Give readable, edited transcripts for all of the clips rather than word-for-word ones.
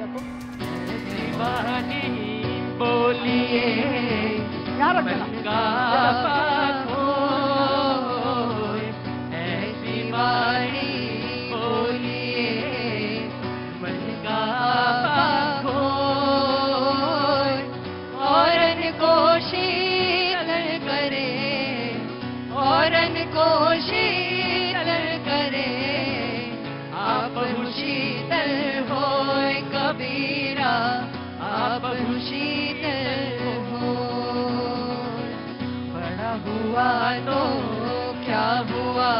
तो दीवानी बोलिए यहाँ रख मन देना। का खोए, ऐसी वाणी बोलिए मन का खोए, औरन को शीतल करे, औरन को शीतल करे, आप शीतल होए कबीरा, आप शीतल हो। बड़ा हुआ तो क्या हुआ,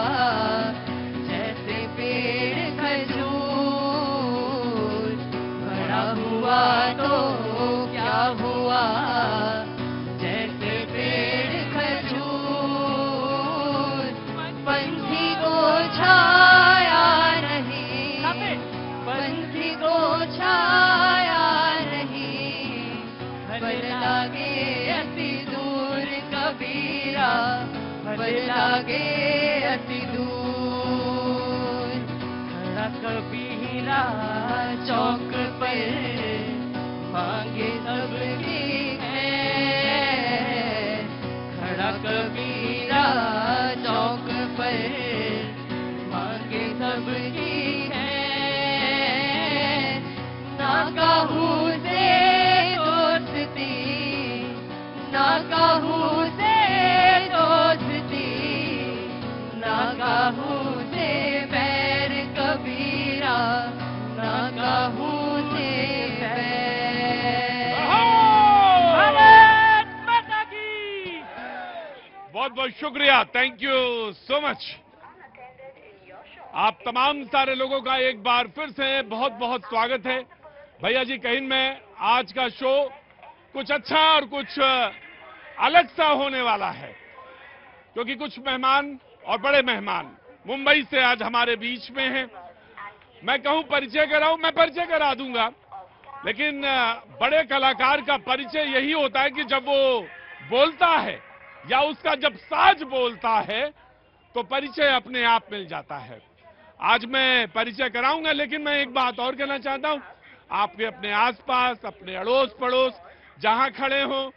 जैसे पेड़ खजूर, बड़ा हुआ तो क्या हुआ, जैसे पेड़ खजूर, पंछी को छाया नहीं, पंछी को छाया नहीं, भल लागे अति दूर कबीरा, भल लागे अति दूर। खड़ा कबीरा चौक पर मांगे सबकी है, खड़ा कबीरा चौक पर मांगे सबकी है, ना कहूँ से दोस्ती, ना कहूँ से दोस्ती, ना कहूँ से बैर कबीरा, ना कहूँ से बैर। भारत माता की बहुत बहुत शुक्रिया, थैंक यू सो मच। आप तमाम सारे लोगों का एक बार फिर से बहुत बहुत स्वागत है। भैया जी कहीं में आज का शो कुछ अच्छा और कुछ अलग सा होने वाला है, क्योंकि कुछ मेहमान और बड़े मेहमान मुंबई से आज हमारे बीच में हैं। मैं कहूं परिचय कराऊं, मैं परिचय करा दूंगा, लेकिन बड़े कलाकार का परिचय यही होता है कि जब वो बोलता है या उसका जब साज बोलता है तो परिचय अपने आप मिल जाता है। आज मैं परिचय कराऊंगा, लेकिन मैं एक बात और कहना चाहता हूं, आपके अपने आसपास, अपने अड़ोस पड़ोस जहां खड़े हो,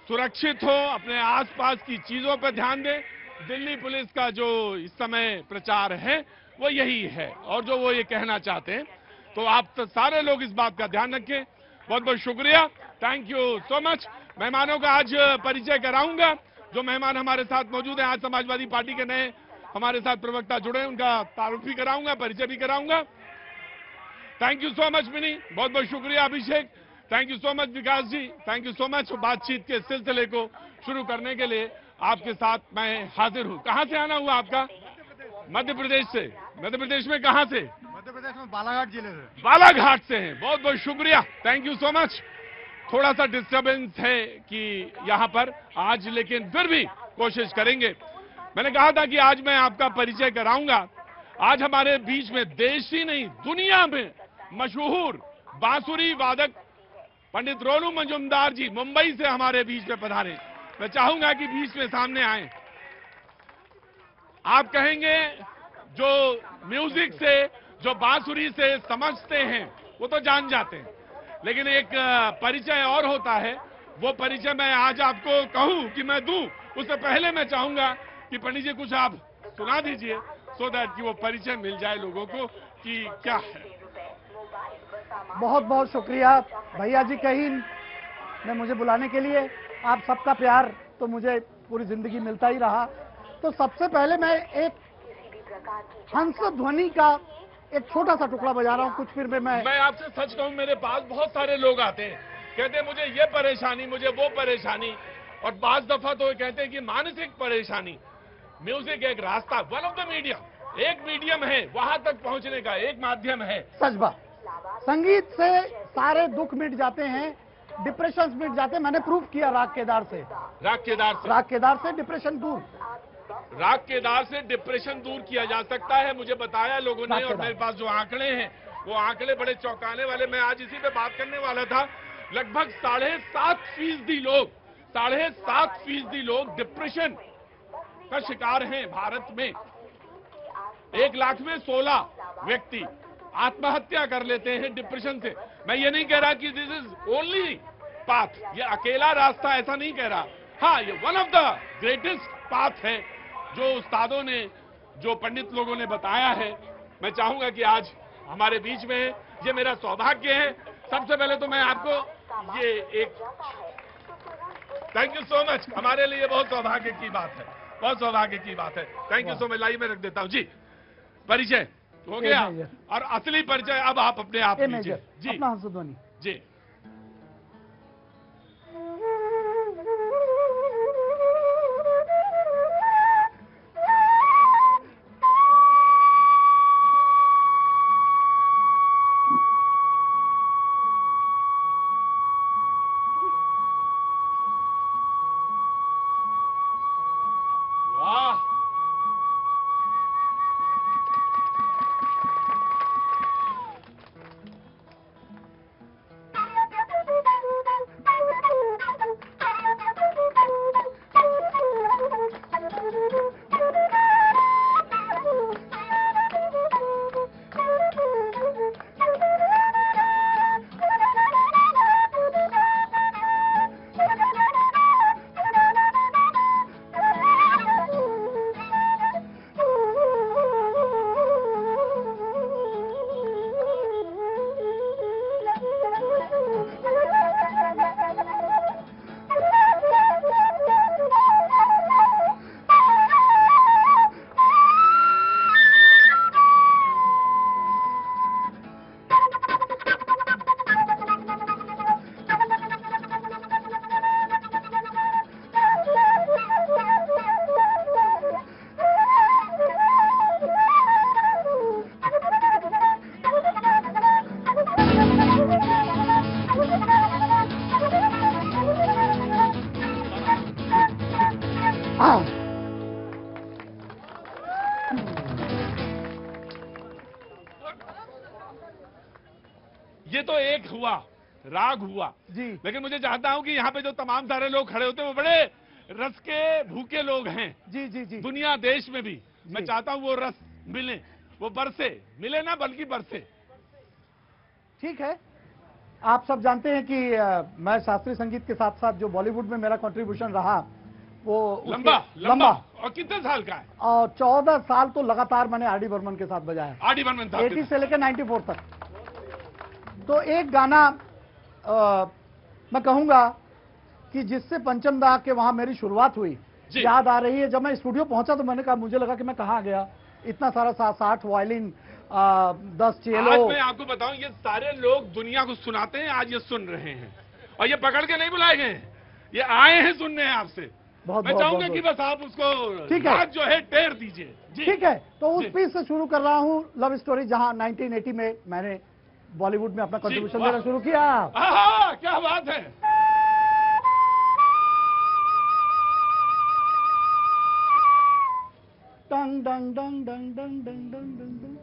सुरक्षित हो, अपने आसपास की चीजों पर ध्यान दें। दिल्ली पुलिस का जो इस समय प्रचार है वो यही है, और जो वो ये कहना चाहते हैं, तो आप तो सारे लोग इस बात का ध्यान रखें। बहुत बहुत शुक्रिया, थैंक यू सो मच। मेहमानों का आज परिचय कराऊंगा। जो मेहमान हमारे साथ मौजूद हैं, आज समाजवादी पार्टी के नए हमारे साथ प्रवक्ता जुड़े, उनका तारुफ भी कराऊंगा, परिचय भी कराऊंगा। Thank you so much Mini, बहुत बहुत शुक्रिया Abhishek, thank you so much Vikas ji, thank you so much. बातचीत के सिलसिले को शुरू करने के लिए आपके साथ मैं हाजिर हूं। कहां से आना हुआ आपका? मध्य प्रदेश से। मध्य प्रदेश में कहां से? मध्य प्रदेश में बालाघाट जिले से। बालाघाट से हैं, बहुत बहुत शुक्रिया, थैंक यू सो मच। थोड़ा सा डिस्टरबेंस है कि यहां पर आज, लेकिन फिर भी कोशिश करेंगे। मैंने कहा था कि आज मैं आपका परिचय कराऊंगा। आज हमारे बीच में देश ही नहीं दुनिया में मशहूर बांसुरी वादक पंडित रोनू मजूमदार जी मुंबई से हमारे बीच में पधारे। मैं चाहूंगा कि बीच में सामने आए। आप कहेंगे जो म्यूजिक से, जो बांसुरी से समझते हैं वो तो जान जाते हैं, लेकिन एक परिचय और होता है। वो परिचय मैं आज आपको कहूं कि मैं दूं, उससे पहले मैं चाहूंगा कि पंडित जी कुछ आप सुना दीजिए, सो दैट कि वो परिचय मिल जाए लोगों को कि क्या है। बहुत बहुत शुक्रिया भैया जी कहीं ने मुझे बुलाने के लिए। आप सबका प्यार तो मुझे पूरी जिंदगी मिलता ही रहा। तो सबसे पहले मैं एक हंस ध्वनि का एक छोटा सा टुकड़ा बजा रहा हूँ। कुछ फिर में मैं आपसे सच कहूं, मेरे पास बहुत सारे लोग आते हैं, कहते हैं मुझे ये परेशानी, मुझे वो परेशानी, और बाज दफा तो कहते हैं कि मानसिक परेशानी। म्यूजिक एक रास्ता, वन ऑफ द मीडियम, एक मीडियम है वहां तक पहुंचने का, एक माध्यम है। सच बात, संगीत से सारे दुख मिट जाते हैं, डिप्रेशन मिट जाते हैं। मैंने प्रूव किया राग केदार से। राग केदार से डिप्रेशन दूर, राग केदार से डिप्रेशन दूर किया जा सकता है, मुझे बताया लोगों ने। और मेरे पास जो आंकड़े हैं वो आंकड़े बड़े चौंकाने वाले। मैं आज इसी पे बात करने वाला था। लगभग 7.5% लोग, 7.5% लोग डिप्रेशन का शिकार हैं भारत में। 1 लाख में 16 व्यक्ति आत्महत्या कर लेते हैं डिप्रेशन से। मैं ये नहीं कह रहा कि दिस इज ओनली पाथ, ये अकेला रास्ता ऐसा नहीं कह रहा। हाँ, ये one of the greatest path है जो उस्तादों ने, जो पंडित लोगों ने बताया है। मैं चाहूंगा कि आज हमारे बीच में है, ये मेरा सौभाग्य है। सबसे पहले तो मैं आपको ये एक थैंक यू सो मच, हमारे लिए बहुत सौभाग्य की बात है, बहुत सौभाग्य की बात है। Thank you so much. Live में रख देता हूं जी। परिचय हो गया और असली परिचय अब आप अपने आप लीजिए जी। अपना हंसध्वनि जी। वाह, ये तो एक हुआ, राग हुआ जी। लेकिन मुझे चाहता हूं कि यहाँ पे जो तमाम सारे लोग खड़े होते हैं वो बड़े रस के भूखे लोग हैं। जी जी जी। दुनिया देश में भी मैं चाहता हूं वो रस मिले, वो बरसे, मिले ना बल्कि बरसे। ठीक है, आप सब जानते हैं कि मैं शास्त्रीय संगीत के साथ साथ जो बॉलीवुड में मेरा कंट्रीब्यूशन रहा वो लंबा और कितने साल का है? और 14 साल तो लगातार मैंने आर डी बर्मन के साथ बजाया, आर डी बर्मन साहब 80 से लेकर 94 तक। तो एक गाना मैं कहूंगा कि जिससे पंचम दा के वहां मेरी शुरुआत हुई याद आ रही है। जब मैं स्टूडियो पहुंचा तो मैंने कहा, मुझे लगा कि मैं कहाँ गया, इतना सारा 60 वायलिन, 10 चेलो। आज मैं आपको बताऊं, ये सारे लोग दुनिया को सुनाते हैं, आज ये सुन रहे हैं और ये पकड़ के नहीं बुलाए गए हैं, ये आए हैं सुनने आपसे। मैं चाहूंगा कि बस आप उसको ठीक है, जो है टेर दीजिए। ठीक है, तो उस पीस से शुरू कर रहा हूं, लव स्टोरी, जहां 1980 में मैंने बॉलीवुड में अपना कंट्रीब्यूशन देना शुरू किया। क्या बात है। डंग डंग डंग डंग डंग डंग डंग डंग डंग।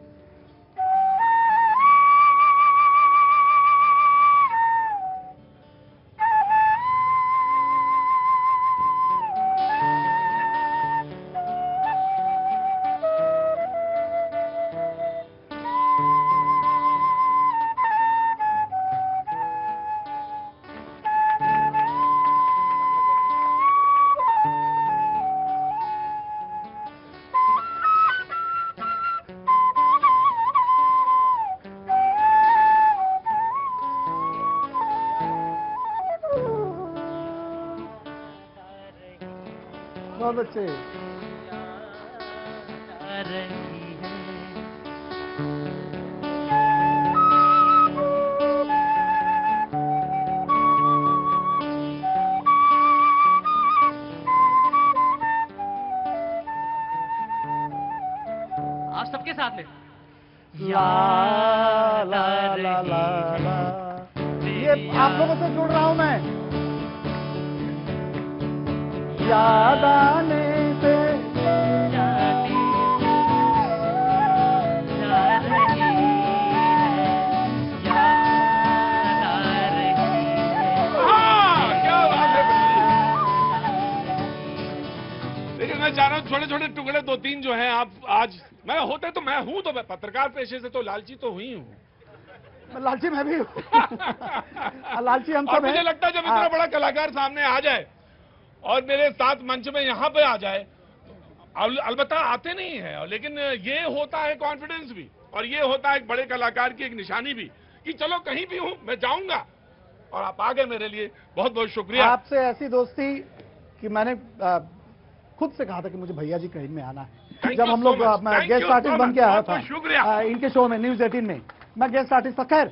बहुत अच्छे। आप सबके साथ में ला ला ला ला ला। ये आप लोगों से जुड़ रहा हूं मैं। याद आने से मैं चाह रहा हूँ छोटे छोटे टुकड़े 2-3 जो हैं आप आज, मैं होते तो मैं हूं, तो मैं पत्रकार पेशे से तो लालची तो हुई हूं, लालची मैं भी हूँ। लालची हम और सब मुझे हैं। लगता है जब इतना बड़ा कलाकार सामने आ जाए और मेरे साथ मंच में यहाँ पे आ जाए, अलबत्ता आते नहीं है, लेकिन ये होता है कॉन्फिडेंस भी, और ये होता है एक बड़े कलाकार की एक निशानी भी कि चलो कहीं भी हूं मैं जाऊंगा, और आप आ गए मेरे लिए। बहुत बहुत शुक्रिया। आपसे ऐसी दोस्ती कि मैंने खुद से कहा था कि मुझे भैया जी कहीं में आना है। Thank जब you हम so लोग much. मैं Thank guest you artist so बन much. के आया बहुत था बहुत शुक्रिया। इनके शो में न्यूज 18 में मैं गेस्ट आर्टिस्ट था। खैर,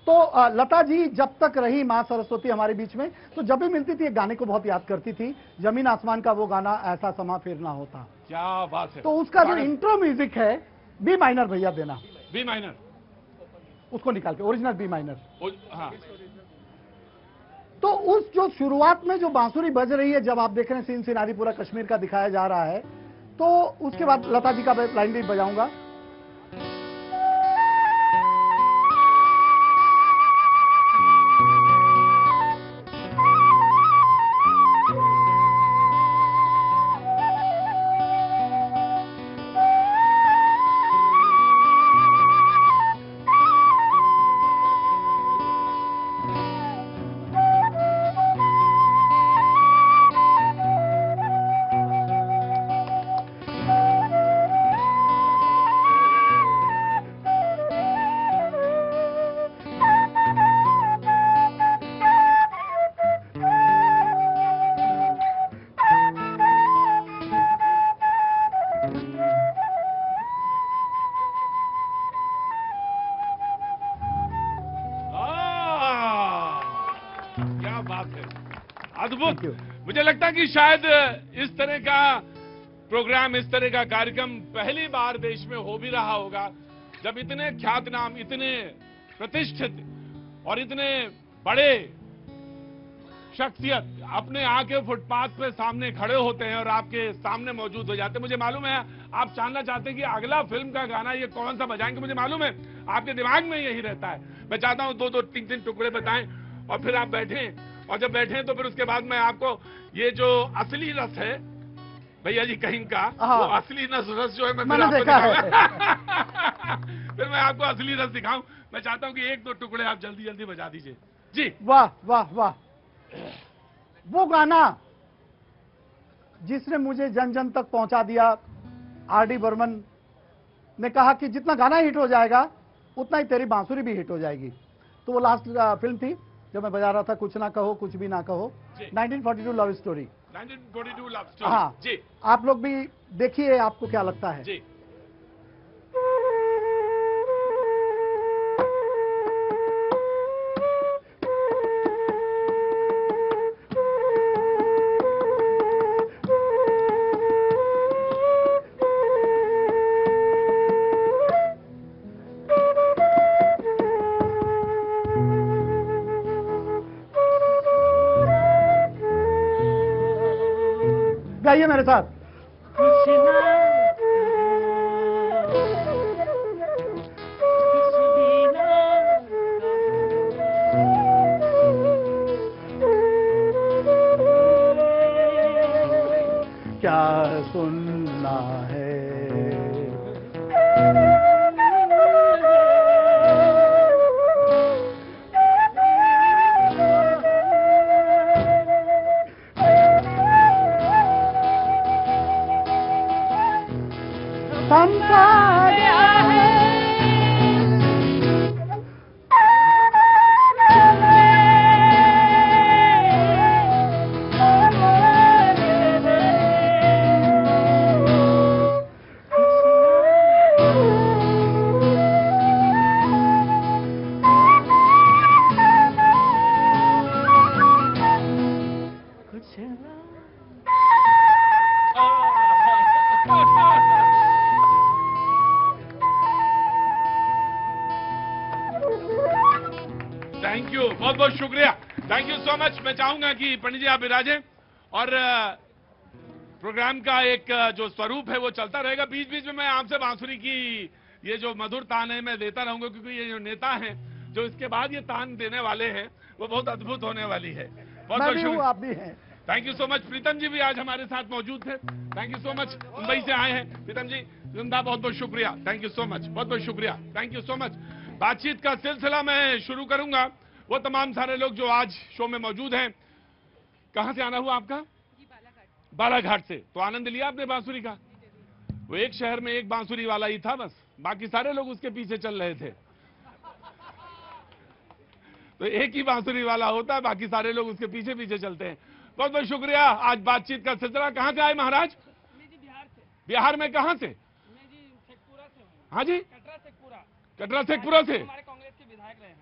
तो लता जी जब तक रही मां सरस्वती हमारे बीच में, तो जब भी मिलती थी एक गाने को बहुत याद करती थी, जमीन आसमान का वो गाना, ऐसा समा फिर ना होता। क्या बात है। तो उसका जो इंट्रो म्यूजिक है, बी माइनर भैया देना, बी माइनर, उसको निकाल के ओरिजिनल बी माइनर। हाँ, तो उस जो शुरुआत में जो बांसुरी बज रही है, जब आप देख रहे हैं सीन सिनारी पूरा कश्मीर का दिखाया जा रहा है, तो उसके बाद लता जी का लाइन भी बजाऊंगा। क्या बात है, अद्भुत। Thank you. मुझे लगता है कि शायद इस तरह का प्रोग्राम, इस तरह का कार्यक्रम पहली बार देश में हो भी रहा होगा, जब इतने ख्यातनाम, इतने प्रतिष्ठित और इतने बड़े शख्सियत अपने आके फुटपाथ पे सामने खड़े होते हैं और आपके सामने मौजूद हो जाते हैं। मुझे मालूम है आप जानना चाहते हैं कि अगला फिल्म का गाना ये कौन सा बजाएंगे। मुझे मालूम है आपके दिमाग में यही रहता है। मैं चाहता हूं 2-2, 3-3 टुकड़े बताएं और फिर आप बैठें, और जब बैठें तो फिर उसके बाद मैं आपको ये जो असली रस है भैया जी कहीं का, वो असली रस जो है मैं फिर आपको दिखाऊंगा। फिर मैं आपको असली रस दिखाऊं। मैं चाहता हूं कि 1-2 टुकड़े आप जल्दी जल्दी बजा दीजिए जी। वाह वाह वाह, वो गाना जिसने मुझे जन जन तक पहुंचा दिया। आर.डी. बर्मन ने कहा कि जितना गाना हिट हो जाएगा उतना ही तेरी बांसुरी भी हिट हो जाएगी। तो वो लास्ट फिल्म थी जब मैं बजा रहा था, कुछ ना कहो कुछ भी ना कहो, 1942 लव स्टोरी। 1942 love story. हाँ जी, आप लोग भी देखिए, आपको क्या लगता है। जी। गाइए मेरे साथ। कुछ ना कुछ भी ना क्या सुनना है, थैंक यू, बहुत बहुत शुक्रिया, थैंक यू सो मच। मैं चाहूंगा कि पंडित जी आप विराजें और प्रोग्राम का एक जो स्वरूप है वो चलता रहेगा। बीच बीच में मैं आपसे बांसुरी की ये जो मधुर तान है मैं देता रहूंगा, क्योंकि ये जो नेता हैं जो इसके बाद ये तान देने वाले हैं वो बहुत अद्भुत होने वाली है। बहुत बहुत शुक्रिया, आप भी हैं। Thank you so much. Pritam ji भी आज हमारे साथ मौजूद थे, thank you so much, Mumbai से आए हैं प्रीतम जी। जिंदा, बहुत बहुत शुक्रिया, थैंक यू सो मच, बहुत बहुत शुक्रिया, थैंक यू सो मच। बातचीत का सिलसिला मैं शुरू करूंगा। वो तमाम सारे लोग जो आज शो में मौजूद हैं, कहां से आना हुआ आपका? बालाघाट से। तो आनंद लिया आपने बांसुरी का? वो एक शहर में एक बांसुरी वाला ही था बस, बाकी सारे लोग उसके पीछे चल रहे थे। तो एक ही बांसुरी वाला होता है, बाकी सारे लोग उसके पीछे पीछे चलते हैं। बहुत बहुत शुक्रिया। आज बातचीत का सिलसिला कहां से आए महाराज? बिहार से। बिहार में कहां से? मैं जी शेखपुरा से हूँ। हाँ जी, कटरा शेखपुरा। कटरा शेखपुरा से। हमारे कांग्रेस के विधायक रहे हैं।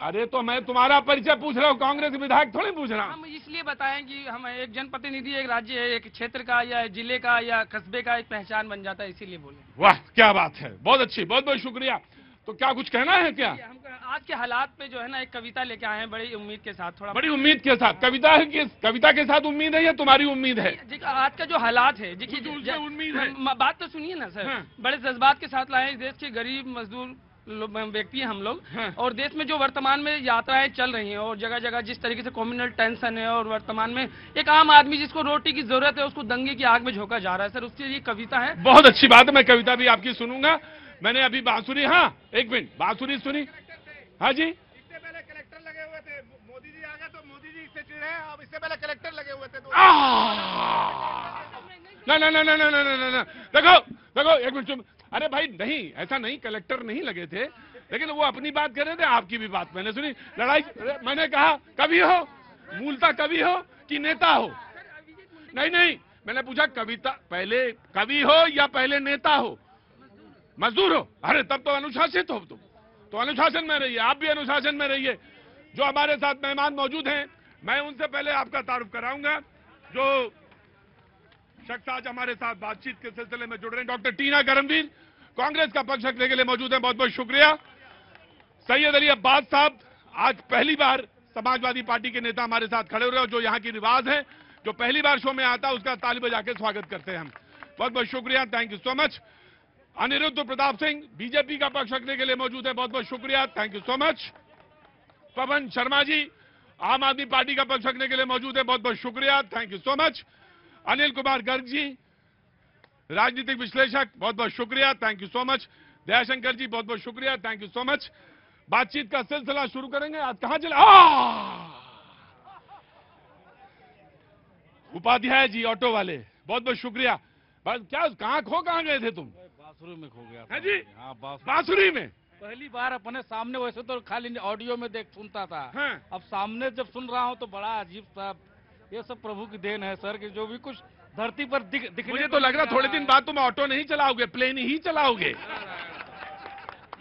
अरे तो मैं तुम्हारा परिचय पूछ रहा हूँ, कांग्रेस विधायक थोड़ी पूछ रहा हूँ। हम इसलिए बताएं कि हम एक जनप्रतिनिधि, एक राज्य है, एक क्षेत्र का या जिले का या कस्बे का एक पहचान बन जाता है, इसीलिए बोले। वाह क्या बात है, बहुत अच्छी, बहुत बहुत शुक्रिया। तो क्या कुछ कहना है क्या? हम आज के हालात पे जो है ना एक कविता लेके आए हैं, बड़ी उम्मीद के साथ। थोड़ा बड़ी उम्मीद के साथ कविता है कि कविता के साथ उम्मीद है या तुम्हारी उम्मीद है? आज का जो हालात है उसमें उम्मीद है। बात तो सुनिए ना सर। हाँ। बड़े जज्बात के साथ लाए हैं। देश के गरीब मजदूर व्यक्ति हैं हम लोग। हाँ। और देश में जो वर्तमान में यात्राएं चल रही हैं और जगह जगह जिस तरीके से कम्युनल टेंशन है, और वर्तमान में एक आम आदमी जिसको रोटी की जरूरत है उसको दंगे की आग में झोंका जा रहा है सर, उसके लिए कविता है। बहुत अच्छी बात है, मैं कविता भी आपकी सुनूंगा। मैंने अभी बांसुरी, हाँ एक मिनट, बांसुरी सुनी। हाँ जी, इससे पहले कलेक्टर लगे हुए थे, मोदी जी आ गए तो मोदी जी इससे चिढ़े, अब इससे पहले कलेक्टर लगे हुए थे तो ना ना ना ना ना ना ना ना, देखो देखो एक मिनट चुप। अरे भाई नहीं, ऐसा नहीं, कलेक्टर नहीं लगे थे, लेकिन वो अपनी बात कर रहे थे, आपकी भी बात मैंने सुनी। लड़ाई, मैंने कहा कवि हो, मूलतः कवि हो कि नेता हो? नहीं नहीं, मैंने पूछा कविता पहले कवि हो या पहले नेता हो? मजदूर हो? अरे तब तो अनुशासित हो तुम, तो अनुशासन में रहिए, आप भी अनुशासन में रहिए। जो हमारे साथ मेहमान मौजूद हैं, मैं उनसे पहले आपका तारुफ कराऊंगा। जो शख्स आज हमारे साथ बातचीत के सिलसिले में जुड़ रहे हैं, डॉक्टर टीना करमवीर, कांग्रेस का पक्ष रखने के लिए मौजूद हैं, बहुत बहुत शुक्रिया। सैयद अली अब्बास साहब, आज पहली बार समाजवादी पार्टी के नेता हमारे साथ खड़े हो रहे हैं, जो यहाँ की रिवाज है, जो पहली बार शो में आता है उसका ताली बजा के स्वागत करते हैं हम। बहुत बहुत शुक्रिया, thank you so much. Anirudh Pratap Singh, BJP का पक्ष रखने के लिए मौजूद है, बहुत बहुत शुक्रिया, thank you so much. Pawan Sharma ji, आम आदमी पार्टी का पक्ष रखने के लिए मौजूद है, बहुत बहुत शुक्रिया, thank you so much. Anil Kumar Garg ji, राजनीतिक विश्लेषक, बहुत बहुत शुक्रिया, thank you so much. Dayashankar ji, बहुत बहुत शुक्रिया, थैंक यू सो मच। बातचीत का सिलसिला शुरू करेंगे। आज कहां चले? उपाध्याय जी, ऑटो वाले, बहुत बहुत शुक्रिया। बस क्या, कहां गए थे तुम? बांसुरी में खो गया है जी? हाँ, बांसुरी में पहली बार अपने सामने, वैसे तो खाली ऑडियो में सुनता था। हाँ। अब सामने जब सुन रहा हूँ तो बड़ा अजीब सा, ये सब प्रभु की देन है सर, कि जो भी कुछ धरती पर दिखने मुझे तो लग रहा थोड़े दिन बाद तुम ऑटो नहीं चलाओगे, प्लेन ही चलाओगे।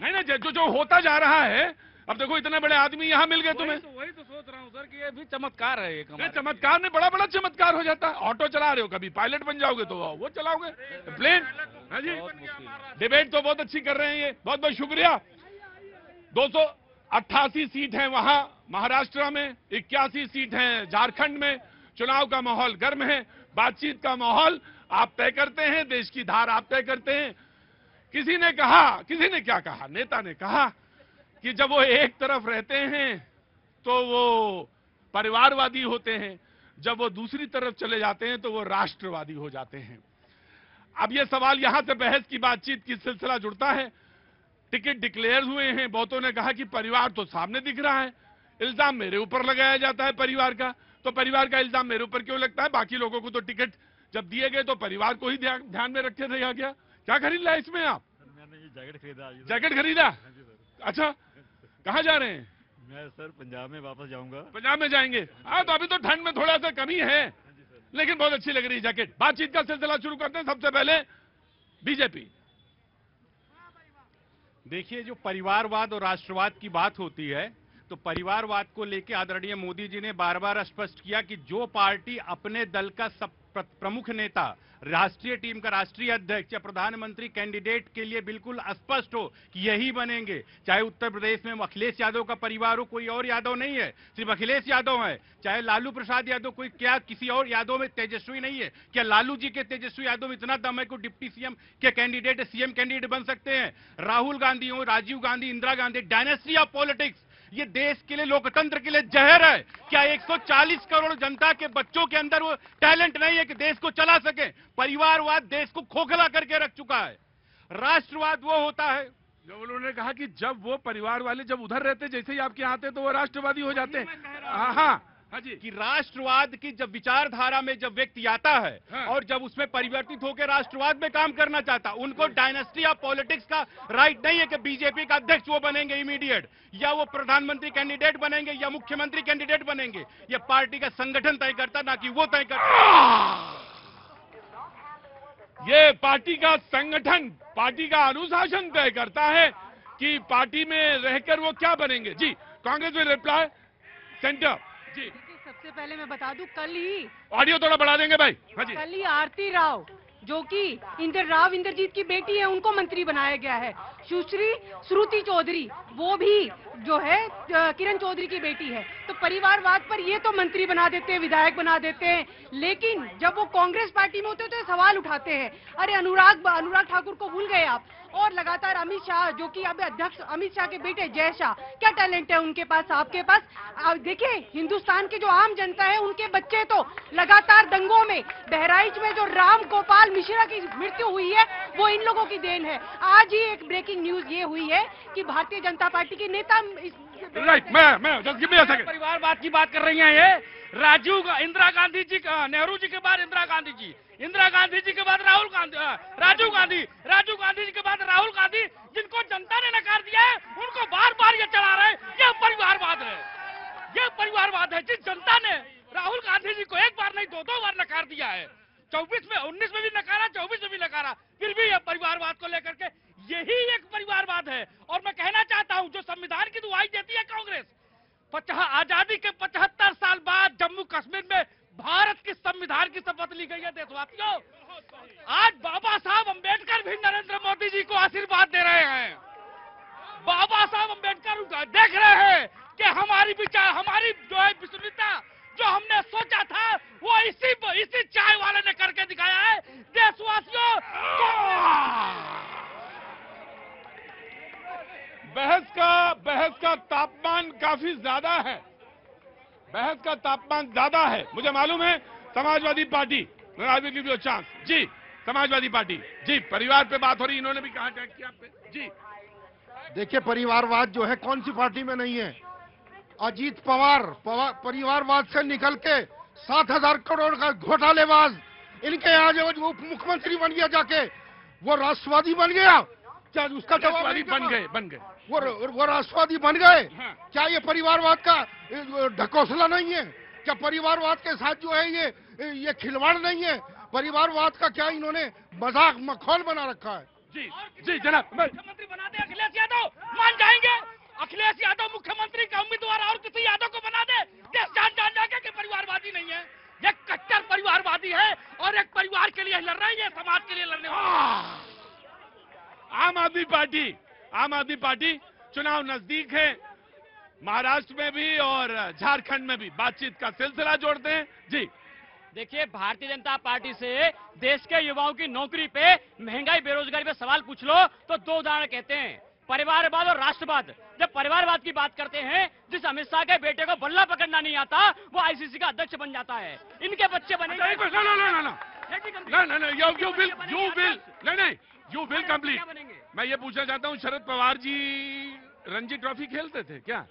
नहीं ना, जो होता जा रहा है, अब देखो इतने बड़े आदमी यहाँ मिल गए तुम्हें। वही तो सोच रहा हूँ सर कि ये भी चमत्कार है एक हमारे। चमत्कार नहीं, बड़ा बड़ा चमत्कार हो जाता है। ऑटो चला रहे हो, कभी पायलट बन जाओगे तो वो चलाओगे प्लेन। हाँ जी, डिबेट तो बहुत अच्छी कर रहे हैं ये, बहुत बहुत शुक्रिया। 288 सीट है वहां महाराष्ट्र में, 81 सीट है झारखंड में। चुनाव का माहौल गर्म है, बातचीत का माहौल आप तय करते हैं, देश की धार आप तय करते हैं। किसी ने क्या कहा, नेता ने कहा कि जब वो एक तरफ रहते हैं तो वो परिवारवादी होते हैं, जब वो दूसरी तरफ चले जाते हैं तो वो राष्ट्रवादी हो जाते हैं। अब ये सवाल यहां से बहस की बातचीत की सिलसिला जुड़ता है। टिकट डिक्लेयर हुए हैं, बहुतों ने कहा कि परिवार तो सामने दिख रहा है, इल्जाम मेरे ऊपर लगाया जाता है परिवार का, तो परिवार का इल्जाम मेरे ऊपर क्यों लगता है? बाकी लोगों को तो टिकट जब दिए गए तो परिवार को ही ध्यान में रखे रहा गया। क्या खरीद लिया इसमें आप? मैंने जैकेट खरीदा। जैकेट खरीदा? अच्छा, कहाँ जा रहे हैं? मैं सर पंजाब में वापस जाऊंगा। पंजाब में जाएंगे? हाँ, तो अभी तो ठंड में थोड़ा सा कमी है, लेकिन बहुत अच्छी लग रही है जैकेट। बातचीत का सिलसिला शुरू करते हैं। सबसे पहले बीजेपी। देखिए, जो परिवारवाद और राष्ट्रवाद की बात होती है, तो परिवारवाद को लेकर आदरणीय मोदी जी ने बार बार स्पष्ट किया कि जो पार्टी अपने दल का सब प्रमुख नेता, राष्ट्रीय टीम का राष्ट्रीय अध्यक्ष या प्रधानमंत्री कैंडिडेट के लिए बिल्कुल स्पष्ट हो कि यही बनेंगे, चाहे उत्तर प्रदेश में अखिलेश यादव का परिवार हो, कोई और यादव नहीं है, सिर्फ अखिलेश यादव है, चाहे लालू प्रसाद यादव, कोई क्या किसी और यादव में तेजस्वी नहीं है? क्या लालू जी के तेजस्वी यादव में इतना दम है कि डिप्टी सीएम के कैंडिडेट सीएम कैंडिडेट बन सकते हैं? राहुल गांधी हो, Rajiv Gandhi, Indira Gandhi, dynasty of politics, ये देश के लिए, लोकतंत्र के लिए जहर है। क्या 140 करोड़ जनता के बच्चों के अंदर वो टैलेंट नहीं है कि देश को चला सके? परिवारवाद देश को खोखला करके रख चुका है। राष्ट्रवाद वो होता है जो उन्होंने कहा कि जब वो परिवार वाले जब उधर रहते, जैसे ही आपके यहाँ आते तो वो राष्ट्रवादी हो जाते हैं। हाँ हाँ हाँ जी, कि राष्ट्रवाद की जब विचारधारा में जब व्यक्ति आता है हाँ। और जब उसमें परिवर्तित होकर राष्ट्रवाद में काम करना चाहता, उनको डायनेस्टी ऑफ पॉलिटिक्स का राइट नहीं है कि बीजेपी का अध्यक्ष वो बनेंगे इमीडिएट, या वो प्रधानमंत्री कैंडिडेट बनेंगे या मुख्यमंत्री कैंडिडेट बनेंगे। ये पार्टी का संगठन तय करता, ना कि वो तय करता। ये पार्टी का संगठन, पार्टी का अनुशासन तय करता है कि पार्टी में रहकर वो क्या बनेंगे। जी, कांग्रेस में रिप्लाई सेंटर। जी, सबसे पहले मैं बता दूं, कल ही ऑडियो थोड़ा बढ़ा देंगे भाई। हाँ जी, कल ही आरती राव जो कि इंद्रजीत की बेटी है, उनको मंत्री बनाया गया है। सुश्री श्रुति चौधरी वो भी जो है किरण चौधरी की बेटी है। तो परिवारवाद पर ये तो मंत्री बना देते हैं, विधायक बना देते हैं, लेकिन जब वो कांग्रेस पार्टी में होते हैं तो ये सवाल उठाते हैं। अरे अनुराग ठाकुर को भूल गए आप। और लगातार अमित शाह जो कि अब अध्यक्ष, अमित शाह के बेटे जय शाह, क्या टैलेंट है उनके पास, आपके पास। अब देखिए, हिंदुस्तान की जो आम जनता है, उनके बच्चे तो लगातार दंगों में, बहराइच में जो राम गोपाल मिश्रा की मृत्यु हुई है, वो इन लोगों की देन है। आज ही एक ब्रेकिंग न्यूज ये हुई है कि भारतीय जनता पार्टी के नेता राइट, मैं just give me a second. परिवारवाद की बात कर रही हैं ये। इंदिरा गांधी जी का, नेहरू जी के बाद इंदिरा गांधी जी, इंदिरा गांधी जी के बाद राजीव गांधी जी के बाद राहुल गांधी, जिनको जनता ने नकार दिया है, उनको बार बार ये चढ़ा रहे हैं। ये परिवारवाद है, ये परिवारवाद है। जिस जनता ने राहुल गांधी जी को एक बार नहीं 2-2 बार नकार दिया है, 24 में, 19 में भी नकारा, 24 में भी नकारा, फिर भी ये परिवारवाद को लेकर के यही एक परिवारवाद है। और मैं कहना चाहता हूं, जो संविधान की दुहाई देती है कांग्रेस, आजादी के 75 साल बाद जम्मू कश्मीर में भारत के संविधान की शपथ ली गई है। देशवासियों, आज बाबा साहब अंबेडकर भी नरेंद्र मोदी जी को आशीर्वाद दे रहे हैं। बाबा साहब अंबेडकर देख रहे हैं कि हमारी विचार, हमारी जो है विश्वनीयता, जो हमने सोचा था, वो इसी चाय वाले ने करके दिखाया है। देशवासियों, बहस का तापमान काफी ज्यादा है, बहस का तापमान ज्यादा है। मुझे मालूम है Samajwadi Party, I will give you a chance. जी, समाजवादी पार्टी, जी, परिवार पे बात हो रही, इन्होंने भी कहा अटैक किया आप पे। जी, देखिए, परिवारवाद जो है कौन सी पार्टी में नहीं है। अजीत पवार परिवारवाद से निकल के 7,000 करोड़ का घोटालेबाज, इनके यहाँ जो उप मुख्यमंत्री बन गया, जाके वो राष्ट्रवादी बन गया। क्या उसका जवाब बन गए वो राष्ट्रवादी बन गए। हाँ। क्या ये परिवारवाद का ढकोसला नहीं है? क्या परिवारवाद के साथ जो है ये खिलवाड़ नहीं है? परिवारवाद का क्या इन्होंने मजाक मखौल बना रखा है? जी जी जनाब, मुख्यमंत्री बना दे अखिलेश यादव, मान जाएंगे। अखिलेश यादव मुख्यमंत्री का उम्मीदवार और किसी यादव को बना दे, देश जान जाएगा कि परिवारवादी नहीं है। ये कट्टर परिवारवादी है और एक परिवार के लिए लड़ रही है, समाज के लिए लड़ने वाली। आम आदमी पार्टी चुनाव नजदीक है, महाराष्ट्र में भी और झारखंड में भी बातचीत का सिलसिला जोड़ते हैं। जी, देखिए, भारतीय जनता पार्टी से देश के युवाओं की नौकरी पे, महंगाई, बेरोजगारी पे सवाल पूछ लो तो 2 उदाहरण कहते हैं, परिवारवाद और राष्ट्रवाद। जब परिवारवाद की बात करते हैं, जिस अमित शाह के बेटे को बल्ला पकड़ना नहीं आता, वो आईसीसी का अध्यक्ष बन जाता है। इनके बच्चे बनेंगे। You will complete. मैं ये पूछना चाहता हूँ, शरद पवार जी रणजी ट्रॉफी खेलते थे क्या?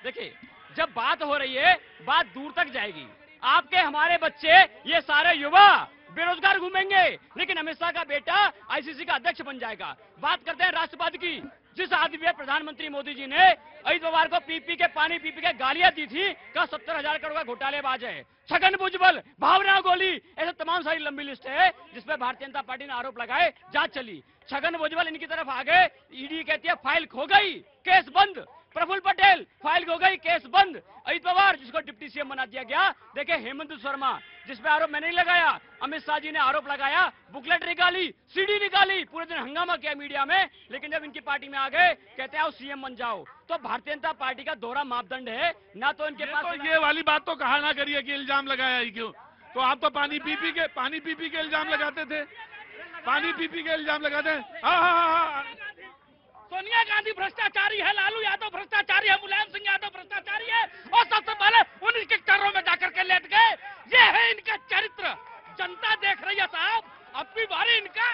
देखिए, जब बात हो रही है, बात दूर तक जाएगी। आपके हमारे बच्चे, ये सारे युवा बेरोजगार घूमेंगे, लेकिन अमित शाह का बेटा आईसीसी का अध्यक्ष बन जाएगा। बात करते हैं राष्ट्रवाद की। जिस आदमी पे प्रधानमंत्री मोदी जी ने अजीत पवार को पी के पानी पी के गालियां दी थी, का 70,000 करोड़ का घोटालेबाज है। छगन भुजबल, भावना गोली, ऐसे तमाम सारी लंबी लिस्ट है जिसपे भारतीय जनता पार्टी ने आरोप लगाए, जांच चली। छगन भुजबल इनकी तरफ आ गए, ईडी कहती है फाइल खो गई, केस बंद। प्रफुल्ल पटेल, फाइल खो गई, केस बंद। अजीत पवार, जिसको डिप्टी सीएम बना दिया गया। देखिए, हेमंत शर्मा, जिसपे आरोप मैंने नहीं लगाया, अमित शाह जी ने आरोप लगाया, बुकलेट निकाली, सीडी निकाली, पूरे दिन हंगामा किया मीडिया में, लेकिन जब इनकी पार्टी में आ गए, कहते हैं आओ सीएम बन जाओ। तो भारतीय जनता पार्टी का दोहरा मापदंड है ना। तो इनके पास तो ये वाली बात तो कहा ना करिए कि इल्जाम लगाया ही क्यों। तो आप तो पानी पी पी के इल्जाम लगाते थे, पानी पी के इल्जाम लगाते हैं। हाँ। सोनिया गांधी भ्रष्टाचारी है, लालू यादव भ्रष्टाचारी है, मुलायम सिंह यादव भ्रष्टाचारी है, और सबसे पहले उनके टर्रों में जाकर के लेट गए। ये है इनका चरित्र, जनता देख रही है साहब। अब भी बारी इनका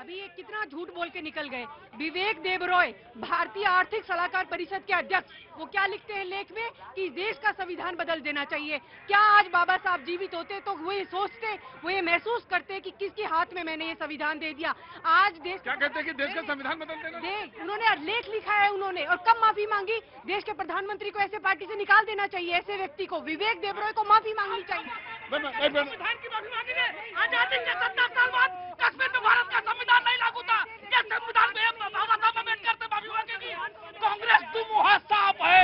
अभी ये कितना झूठ बोल के निकल गए। विवेक देबरॉय, भारतीय आर्थिक सलाहकार परिषद के अध्यक्ष, वो क्या लिखते हैं लेख में कि देश का संविधान बदल देना चाहिए। क्या आज बाबा साहब जीवित होते तो वो ये सोचते, वो ये महसूस करते कि किसके हाथ में मैंने ये संविधान दे दिया। आज देश क्या कहते हैं कि देश का संविधान बदल देना, उन्होंने लेख लिखा है उन्होंने, और कब माफी मांगी। देश के प्रधानमंत्री को ऐसे पार्टी से निकाल देना चाहिए, ऐसे व्यक्ति को, विवेक देबरॉय को माफी मांगनी चाहिए। संविधान की माफी मांगी है। आजादी के 70 साल बाद कश्मीर में भारत का संविधान नहीं लागू था। ये संविधान में बाबा साहब अम्बेडकर से माफी मांगेगी। कांग्रेस दुमुहा सांप है।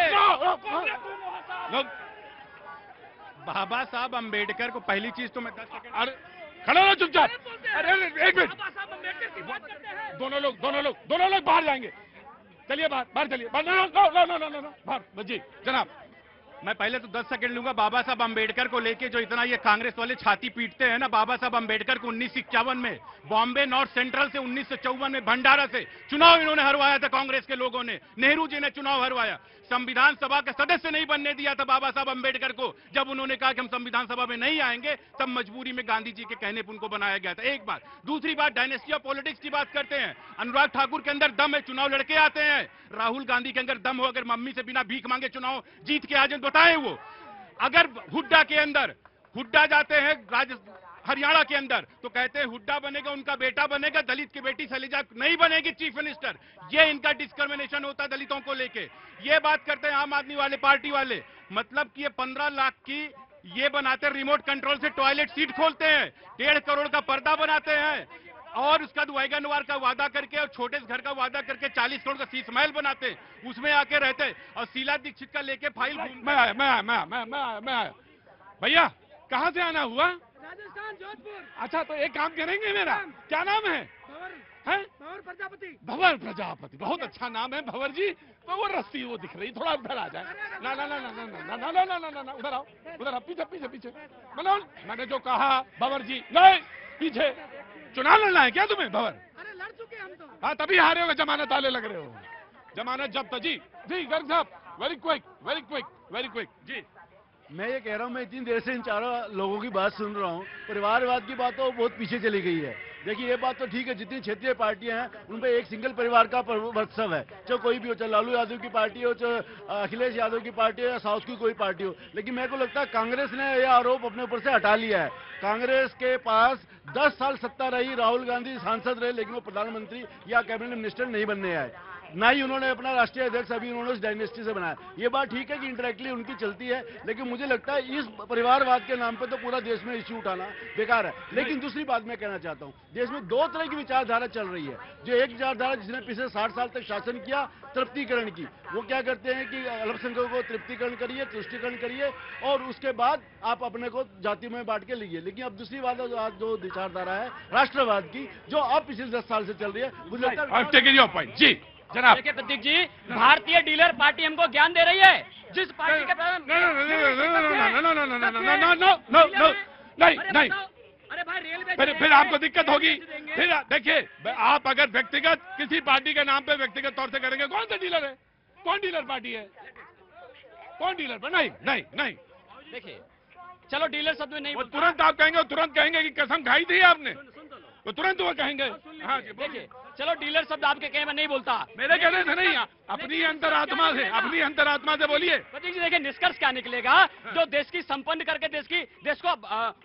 बाबा साहब अम्बेडकर को पहली चीज तो मैं 10 सेकंड, अरे खड़े रहो चुपचाप। अरे एक मिनट, बाबा साहब अम्बेडकर की बात करते हैं। दोनों लोग बाहर जाएंगे। चलिए बाहर चलिए, बाहर जी जनाब। मैं पहले तो 10 सेकंड लूंगा। बाबा साहब अम्बेडकर को लेके जो इतना ये कांग्रेस वाले छाती पीटते हैं ना, बाबा साहब अम्बेडकर को 1951 में बॉम्बे नॉर्थ सेंट्रल से 1954 में भंडारा से चुनाव इन्होंने हरवाया था कांग्रेस के लोगों ने। नेहरू जी ने चुनाव हरवाया। संविधान सभा का सदस्य नहीं बनने दिया था बाबा साहब अम्बेडकर को। जब उन्होंने कहा कि हम संविधान सभा में नहीं आएंगे, तब मजबूरी में गांधी जी के कहने पर उनको बनाया गया था। एक बात। दूसरी बात, डायनेस्टी ऑफ पॉलिटिक्स की बात करते हैं। अनुराग ठाकुर के अंदर दम है, चुनाव लड़के आते हैं। राहुल गांधी के अंदर दम हो, अगर मम्मी से बिना भीख मांगे चुनाव जीत के आ जाए, बताए वो। अगर हुड्डा के अंदर, हुड्डा जाते हैं हरियाणा के अंदर तो कहते हैं हुड्डा बनेगा उनका बेटा बनेगा, दलित की बेटी शैलजा नहीं बनेगी चीफ मिनिस्टर। ये इनका डिस्क्रिमिनेशन होता है दलितों को लेके। ये बात करते हैं आम आदमी वाले पार्टी वाले, मतलब कि ये 15 लाख की ये बनाते हैं, रिमोट कंट्रोल से टॉयलेट सीट खोलते हैं, 1.5 करोड़ का पर्दा बनाते हैं, और उसका वैगनवार का वादा करके और छोटे घर का वादा करके 40 करोड़ का शीश महल बनाते हैं, उसमें आके रहते हैं। और शीला दीक्षित का लेके फाइल मैं आया। भैया कहाँ से आना हुआ? राजस्थान, जोधपुर। अच्छा तो एक काम करेंगे, मेरा क्या नाम है? भंवर प्रजापति। भंवर प्रजापति, बहुत अच्छा नाम है भंवर जी। तो वो रस्सी वो दिख रही, थोड़ा उधर आ जाए। ना ना ना ना ना ना ना ना ना ना ना, उधर आओ, उधर आओ, पीछे पीछे पीछे। मनोज, मैंने जो कहा भंवर जी, नहीं पीछे। चुनाव लड़ना है क्या तुम्हें भंवर? अरे लड़ चुके हम तो। हाँ तभी हारे हो, जमानत वाले लग रहे हो। जमानत जब्त जी गर्ग साहब, वेरी क्विक जी। मैं ये कह रहा हूँ, मैं इतनी देर से इन चारों लोगों की बात सुन रहा हूँ। परिवारवाद की बात तो बहुत पीछे चली गई है। देखिए ये बात तो ठीक है, जितनी क्षेत्रीय पार्टियां हैं उन पर एक सिंगल परिवार का वर्चस्व है, चाहे कोई भी हो, चाहे लालू यादव की पार्टी हो, चाहे अखिलेश यादव की पार्टी हो, या साउथ की कोई पार्टी हो। लेकिन मेरे को लगता है कांग्रेस ने यह आरोप अपने ऊपर से हटा लिया है। कांग्रेस के पास 10 साल सत्ता रही, राहुल गांधी सांसद रहे, लेकिन वो प्रधानमंत्री या कैबिनेट मिनिस्टर नहीं बनने आए, ना ही उन्होंने अपना राष्ट्रीय अध्यक्ष अभी उन्होंने उस डायनेस्टी से बनाया। ये बात ठीक है कि इंटरेक्टली उनकी चलती है, लेकिन मुझे लगता है इस परिवारवाद के नाम पे तो पूरा देश में इश्यू उठाना बेकार है। लेकिन दूसरी बात मैं कहना चाहता हूँ, देश में 2 तरह की विचारधारा चल रही है। जो एक विचारधारा जिसने पिछले 60 साल तक शासन किया, तृप्तिकरण की, वो क्या करते हैं कि अल्पसंख्यकों को तृप्तिकरण करिए, तुष्टिकरण करिए, और उसके बाद आप अपने को जाति में बांट के लीजिए। लेकिन अब दूसरी बात जो विचारधारा है राष्ट्रवाद की, जो अब पिछले 10 साल से चल रही है, मुझे लगता है जी जनाब। देखिए प्रतीक जी, भारतीय डीलर पार्टी हमको ज्ञान दे रही है। जिस पार्टी के नहीं, अरे भाई रेलवे फिर आपको दिक्कत होगी। फिर देखिए, आप अगर व्यक्तिगत किसी पार्टी के नाम पे व्यक्तिगत तौर से करेंगे, कौन सा डीलर है? कौन डीलर पार्टी है? कौन डीलर पर? नहीं देखिए, चलो डीलर शब्द में नहीं, वो तुरंत आप कहेंगे, तुरंत कहेंगे कि कसम खाई थी आपने, तो तुरंत वो कहेंगे। हाँ जी, देखिए चलो डीलर शब्द आपके कहे में नहीं बोलता, मेरे कहने से नहीं, अपनी अंतरात्मा से बोलिए। प्रतीक जी देखिए निष्कर्ष क्या निकलेगा, जो देश की संपन्न करके देश को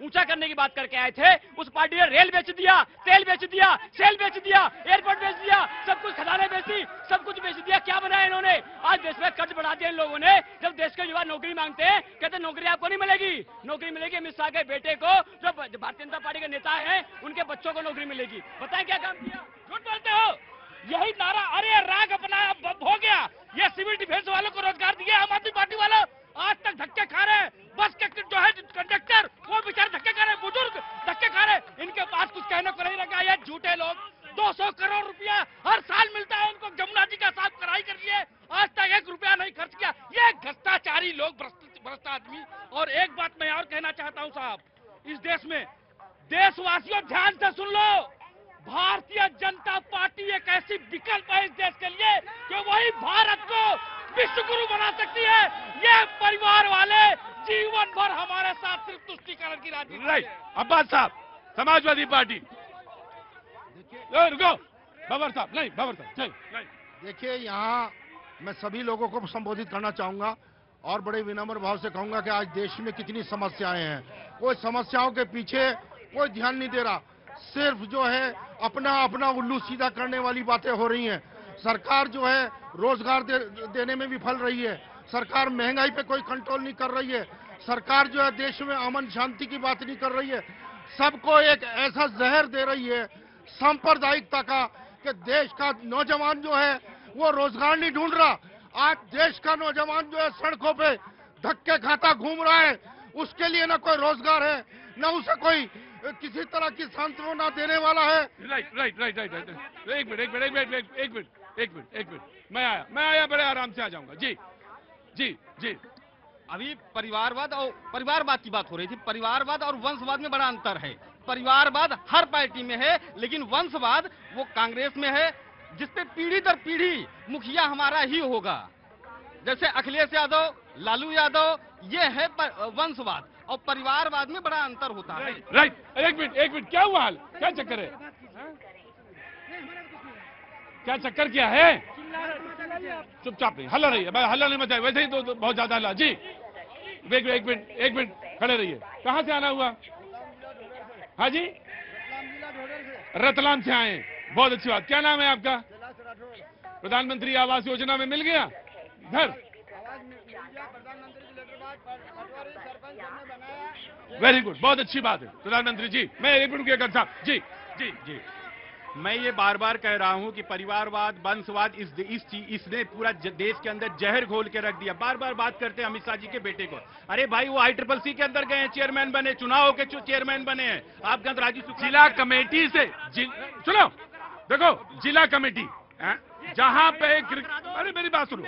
ऊंचा करने की बात करके आए थे, उस पार्टी ने रेल बेच दिया, तेल बेच दिया, सेल बेच दिया, एयरपोर्ट बेच दिया, सब कुछ खदानें बेच दी, सब कुछ बेच दिया। क्या बनाया इन्होंने? आज देश में कर्ज बढ़ा दिया इन लोगों ने। जब देश के युवा नौकरी मांगते हैं, कहते नौकरी आपको नहीं मिलेगी, नौकरी मिलेगी अमित शाह के बेटे को, जो भारतीय जनता पार्टी के नेता है, उनके बच्चों को नौकरी मिलेगी। बताएं क्या काम किया? झूठ बोलते हो, यही नारा अरे राग अपना हो गया। ये सिविल डिफेंस वालों को रोजगार दिया, आम आदमी पार्टी वालों आज तक धक्के खा रहे हैं। बस के जो है कंडक्टर, वो बेचारे धक्के खा रहे हैं, बुजुर्ग धक्के खा रहे हैं। इनके पास कुछ कहने को नहीं रखा। ये झूठे लोग, 200 करोड़ रुपया हर साल मिलता है इनको, जमुना जी का साफ कराई कर दिए, आज तक 1 रुपया नहीं खर्च किया। ये भ्रष्टाचारी लोग, भ्रष्ट आदमी। और एक बात मैं और कहना चाहता हूँ साहब, इस देश में देशवासियों ध्यान से सुन लो, भारतीय जनता पार्टी एक ऐसी विकल्प है इस देश के लिए कि वही भारत को विश्व गुरु बना सकती है। ये परिवार वाले जीवन भर हमारे साथ सिर्फ तुष्टीकरण की राजनीति। राइट, अब्बास साहब, समाजवादी पार्टी। देखिए रुको बाबर साहब, नहीं बाबर साहब, नहीं। देखिए, यहाँ मैं सभी लोगों को संबोधित करना चाहूंगा और बड़े विनम्र भाव से कहूंगा कि आज देश में कितनी समस्याएं हैं, कोई समस्याओं के पीछे कोई ध्यान नहीं दे रहा, सिर्फ जो है अपना अपना उल्लू सीधा करने वाली बातें हो रही हैं। सरकार जो है रोजगार देने में विफल रही है, सरकार महंगाई पे कोई कंट्रोल नहीं कर रही है, सरकार जो है देश में अमन शांति की बात नहीं कर रही है, सबको एक ऐसा जहर दे रही है सांप्रदायिकता का कि देश का नौजवान जो है वो रोजगार नहीं ढूंढ रहा। आज देश का नौजवान जो है सड़कों पे धक्के खाता घूम रहा है, उसके लिए ना कोई रोजगार है, ना उसे कोई किसी तरह की सांत्वना देने वाला है। राइट। एक मिनट, मैं आया बड़े आराम से आ जाऊंगा। जी। अभी परिवारवाद की बात हो रही थी। परिवारवाद और वंशवाद में बड़ा अंतर है। परिवारवाद हर पार्टी में है, लेकिन वंशवाद वो कांग्रेस में है, जिसपे पीढ़ी दर पीढ़ी मुखिया हमारा ही होगा। जैसे अखिलेश यादव, लालू यादव, ये है वंशवाद, और परिवारवाद में बड़ा अंतर होता है। राइट। एक मिनट, क्या हुआ हाल, क्या चक्कर है? क्या चक्कर क्या है? चुपचाप नहीं, हल्ला रही है, हल्ला नहीं मचा, वैसे ही तो बहुत ज्यादा हल्ला। जी एक मिनट खड़े रहिए। कहाँ से आना हुआ? हाँ जी, रतलाम से आए, बहुत अच्छी बात। क्या नाम है आपका? प्रधानमंत्री आवास योजना में मिल गया घर? वेरी गुड, बहुत अच्छी बात है प्रधानमंत्री जी। मैं एक मिनट के साहब जी। मैं ये बार बार कह रहा हूं कि परिवारवाद, वंशवाद इसने पूरा देश के अंदर जहर घोल के रख दिया। बार बार बात करते हैं अमित शाह जी के बेटे को। अरे भाई, वो ICCC के अंदर गए हैं, चेयरमैन बने, चुनाव के चेयरमैन बने हैं। आप राजू जिला कमेटी से सुनो, देखो जिला कमेटी जहां पे अरे मेरी बात सुनो।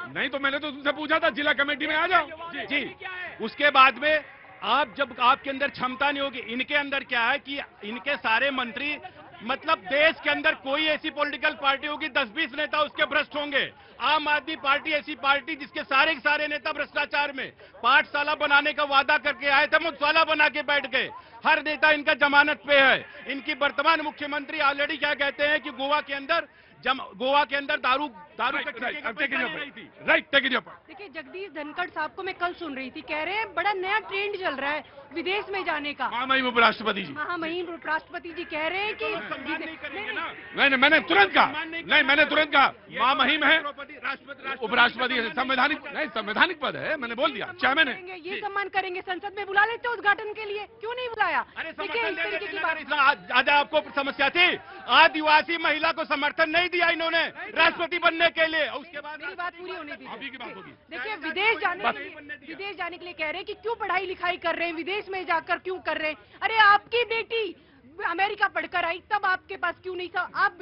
नहीं तो मैंने तो तुमसे पूछा था जिला कमेटी में आ जाओ। जी। उसके बाद में आप जब आपके अंदर क्षमता नहीं होगी, इनके अंदर क्या है कि इनके सारे मंत्री, मतलब देश के अंदर कोई ऐसी पॉलिटिकल पार्टी होगी 10-20 नेता उसके भ्रष्ट होंगे। आम आदमी पार्टी ऐसी पार्टी जिसके सारे के सारे नेता भ्रष्टाचार में, पाठशाला बनाने का वादा करके आए थे, मधुशाला बना के बैठ गए। हर नेता इनका जमानत पे है। इनकी वर्तमान मुख्यमंत्री ऑलरेडी क्या कहते हैं कि गोवा के अंदर दारू देखिए, जगदीश धनखड़ साहब को मैं कल सुन रही थी, कह रहे हैं बड़ा नया ट्रेंड चल रहा है विदेश में जाने का। महामहिम उपराष्ट्रपति जी कह रहे हैं कि मैंने तुरंत कहा महामहिम है, उपराष्ट्रपति संवैधानिक पद है, मैंने बोल दिया। चेयरमैन है, ये सम्मान करेंगे। संसद में बुला लेते उद्घाटन के लिए, क्यों नहीं बुलाया? देखिए, इस तरीके की बात। आज आपको समस्या थी, आदिवासी महिला को समर्थन नहीं दिया इन्होंने राष्ट्रपति बनने के लिए। उसके बाद मेरी बात पूरी होने दीजिए। अभी की बात होगी। देखिए, विदेश जाने के लिए कह रहे हैं कि क्यों पढ़ाई लिखाई कर रहे हैं, विदेश में जाकर क्यों कर रहे हैं? अरे आपकी बेटी अमेरिका पढ़कर आई, तब आपके पास क्यों नहीं था? आप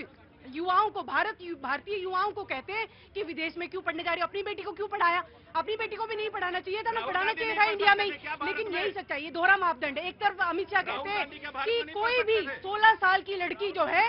युवाओं को, भारतीय युवाओं को कहते हैं कि विदेश में क्यों पढ़ने जा रहे हो? अपनी बेटी को क्यों पढ़ाया? अपनी बेटी को भी नहीं पढ़ाना चाहिए था ना, पढ़ाना चाहिए था इंडिया में ही। लेकिन यही सच्चाई है, दोहरा मापदंड है। एक तरफ अमित शाह कहते हैं कि कोई भी 16 साल की लड़की जो है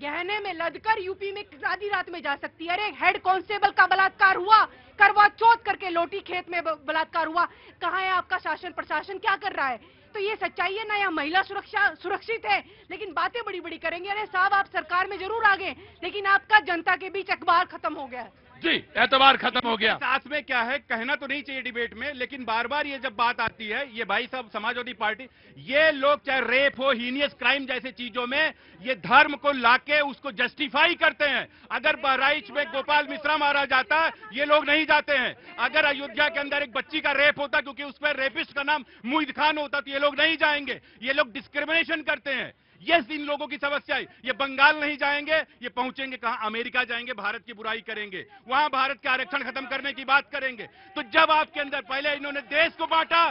गहने में लदकर यूपी में आधी रात में जा सकती है। अरे हेड कांस्टेबल का बलात्कार हुआ, करवा चौथ करके लोटी खेत में बलात्कार हुआ। कहाँ है आपका शासन प्रशासन, क्या कर रहा है? तो ये सच्चाई है ना, यहाँ महिला सुरक्षित है, लेकिन बातें बड़ी बड़ी करेंगे। अरे साहब, आप सरकार में जरूर आ गए, लेकिन आपका जनता के बीच अखबार खत्म हो गया है। जी, एतबार खत्म हो गया। साथ में क्या है, कहना तो नहीं चाहिए डिबेट में, लेकिन बार बार ये जब बात आती है, ये भाई साहब समाजवादी पार्टी, ये लोग चाहे रेप हो, हीनियस क्राइम जैसे चीजों में ये धर्म को लाके उसको जस्टिफाई करते हैं। अगर बहराइच में गोपाल मिश्रा मारा जाता, ये लोग नहीं जाते हैं। अगर अयोध्या के अंदर एक बच्ची का रेप होता, क्योंकि उस पर रेपिस्ट का नाम मुईद खान होता, तो ये लोग नहीं जाएंगे। ये लोग डिस्क्रिमिनेशन करते हैं। ये इन लोगों की समस्या है। ये बंगाल नहीं जाएंगे, ये पहुंचेंगे कहां? अमेरिका जाएंगे, भारत की बुराई करेंगे, वहां भारत के आरक्षण खत्म करने की बात करेंगे। तो जब आपके अंदर पहले इन्होंने देश को बांटा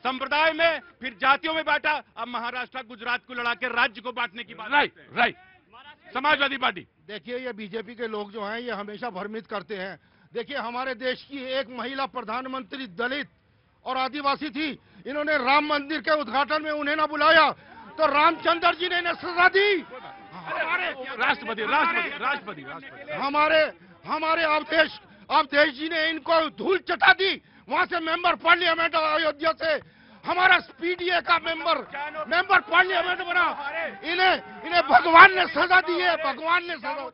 संप्रदाय में, फिर जातियों में बांटा, अब महाराष्ट्र गुजरात को लड़ा के राज्य को बांटने की बात। राइट। समाजवादी पार्टी, देखिए, ये बीजेपी के लोग जो हैं ये हमेशा भ्रमित करते हैं। देखिए, हमारे देश की एक महिला प्रधानमंत्री दलित और आदिवासी थी। इन्होंने राम मंदिर के उद्घाटन में उन्हें ना बुलाया तो रामचंद्र जी ने सजा दी। राष्ट्रपति हमारे अवधेश जी ने इनको धूल चटा दी। वहां से मेंबर पार्लियामेंट अयोध्या से हमारा पीडीए का मेंबर पार्लियामेंट बना। इन्हें भगवान ने सजा दी है, भगवान ने सजा,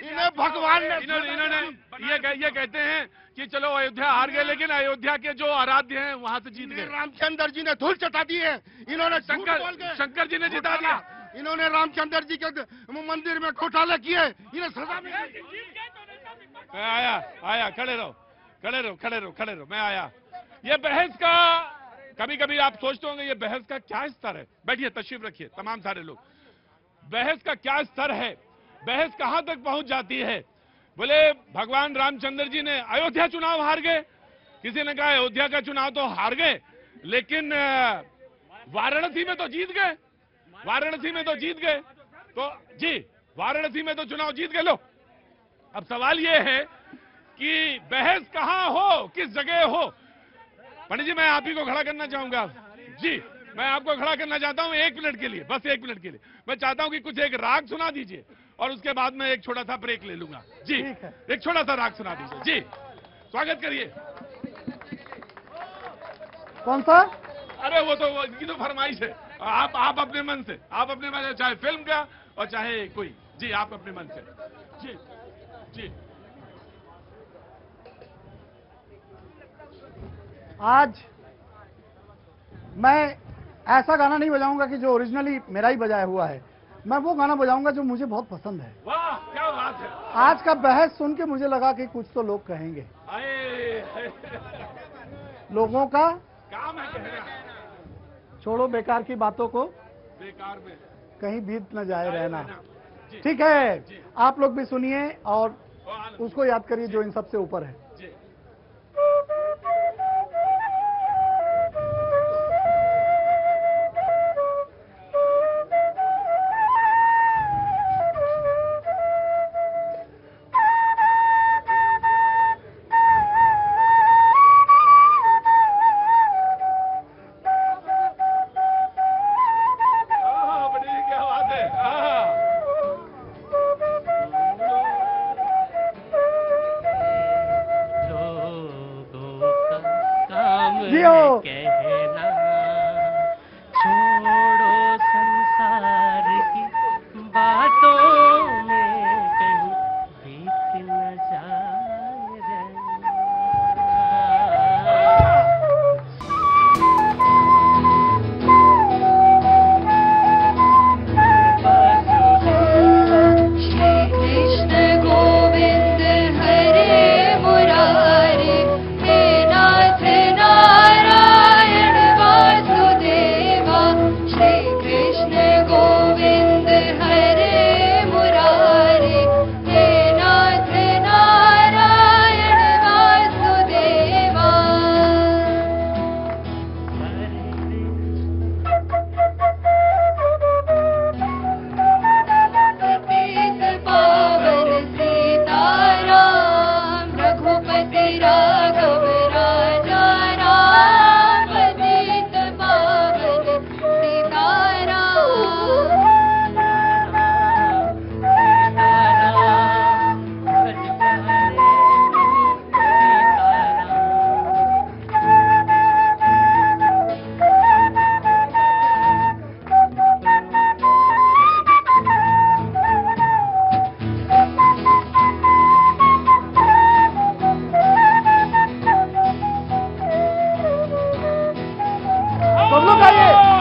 इन्हें भगवान ने। इन्होंने ये कहते हैं कि चलो अयोध्या हार गए, लेकिन अयोध्या के जो आराध्य हैं वहां से जीत गए। रामचंद्र जी ने धूल चटा दी है, इन्होंने शंकर जी ने जिता दिया। इन्होंने रामचंद्र जी के मंदिर में घोटाले किए, इन्हें सजा मिली। आया खड़े रहो, मैं आया। ये बहस का कभी कभी आप सोचते होंगे ये बहस का क्या स्तर है। बैठिए, तशरीफ रखिए तमाम सारे लोग। बहस का क्या स्तर है, बहस कहां तक पहुंच जाती है। बोले भगवान रामचंद्र जी ने अयोध्या चुनाव हार गए, किसी ने कहा अयोध्या का चुनाव तो हार गए, लेकिन वाराणसी में तो जीत गए। तो जी वाराणसी में तो चुनाव जीत गए। लो, अब सवाल ये है कि बहस कहां हो, किस जगह हो। पंडित जी, मैं आप ही को खड़ा करना चाहूंगा। जी, मैं आपको खड़ा करना चाहता हूं 1 मिनट के लिए, बस 1 मिनट के लिए। मैं चाहता हूं कि कुछ एक राग सुना दीजिए और उसके बाद मैं एक छोटा सा ब्रेक ले लूंगा। जी, एक छोटा सा राग सुना दीजिए। जी, स्वागत करिए। कौन सा? अरे वो तो इनकी तो फरमाइश है। आप अपने मन से, चाहे फिल्म का और चाहे कोई। जी, आप अपने मन से। जी आज मैं ऐसा गाना नहीं बजाऊंगा कि जो ओरिजिनली मेरा ही बजाया हुआ है। मैं वो गाना बजाऊंगा जो मुझे बहुत पसंद है। वाह, क्या बात है। आज का बहस सुन के मुझे लगा कि कुछ तो लोग कहेंगे। लोगों का काम है कहना। छोड़ो बेकार की बातों को, बेकार में कहीं बीत न जाए रहना। ठीक है, आप लोग भी सुनिए और उसको याद करिए जो इन सबसे ऊपर है।